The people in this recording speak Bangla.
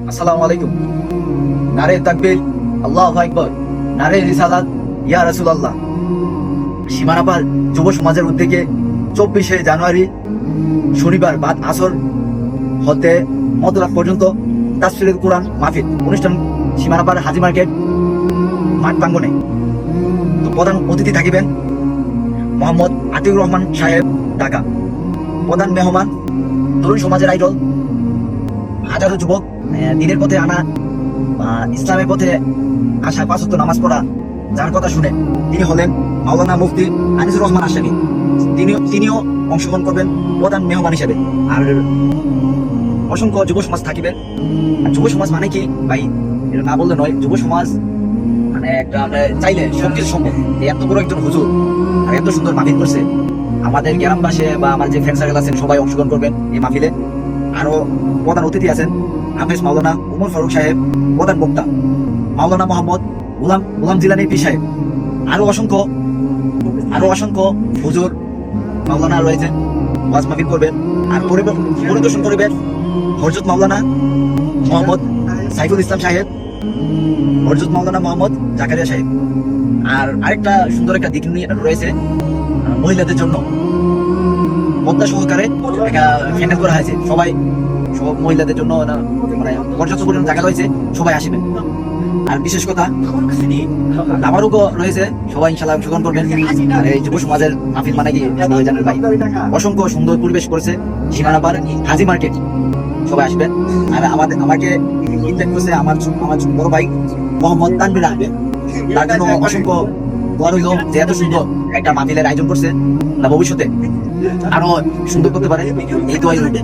আসসালামু আলাইকুম। নারে তাকবীর, আল্লাহু আকবার, নারে রিসালাত, ইয়া রাসূলুল্লাহ। সীমানাপার যুব সমাজের উদ্যোগে 24শে জানুয়ারি শনিবার বাদ আসর হতে মধ্যরাত পর্যন্ত তাফসীরুল কুরআন মাহফিল অনুষ্ঠান সীমানাপার হাজি মার্কেট মাঠ প্রাঙ্গণে। তো প্রধান অতিথি থাকিবেন মোহাম্মদ আতিকুর রহমান সাহেব, ঢাকা। প্রধান মেহমান তরুণ সমাজের আইডল, হাজারো যুবক দিনের পথে আনা, ইসলামের পথে আসা, পাঁচ ওয়াক্ত নামাজ পড়া, যার কথা শুনে তিনি হলেন মাওলানা মুফতি আনিসুর রহমান আশরাফী। তিনিও অংশগ্রহণ করবেন প্রধান মেহমান হিসেবে। আর অসংখ্য যুব সমাজ থাকিবেন। আর যুব সমাজ মানে কি ভাই, এটা না বললে নয়। যুব সমাজ মানে একটা আমরা চাইলে সবকিছু সম্ভব। এত বড় একজন হুজুর আর এত সুন্দর মাহফিল করছে। আমাদের গ্রামবাসী বা আমার যে ফ্রেন্ড সার্কেল আছেন সবাই অংশগ্রহণ করবেন এই মাহফিলে। আরো প্রধান অতিথি আছেন হাফেজ মাওলানা উমর ফারুক সাহেব, প্রধান বক্তা মাওলানা মোহাম্মদ গোলাম জিলানী পীর সাহেব। আরো অসংখ্য হুজুর মাওলানা রয়েছেন, ওয়াজ মাহফিল করবেন। আর পরিদর্শন করবেন হযরত মাওলানা মোহাম্মদ সাইফুল ইসলাম সাহেব, হযরত মাওলানা মোহাম্মদ জাকারিয়া সাহেব। আর আরেকটা সুন্দর একটা দিক নিয়ে রয়েছে, মহিলাদের জন্য পদ্মা সহকারে একটা প্যান্ডেল করা হয়েছে। সব মহিলাদের জন্য মানে পর্যাপ্ত পরিমাণ জায়গা রয়েছে, সবাই আসবেন। আর বিশেষ কথা আমারও রয়েছে, সবাই ইনশাল্লাহ অংশগ্রহণ করবেন। আর এই যুব সমাজের মাহফিল মানে কি সবাই জানেন ভাই, অসংখ্য সুন্দর পরিবেশ করেছে সীমানাপার হাজি মার্কেট। সবাই আসবেন। আর আমাকে ইনভাইট করছে আমার বড় ভাই মোহাম্মদ তানভীর আহমেদ। তার জন্য অসংখ্য দোয়া রইল যে এত সুন্দর একটা মাহফিলের আয়োজন করছে, না ভবিষ্যতে আরো সুন্দর করতে পারে, এই দোয়াই রইল।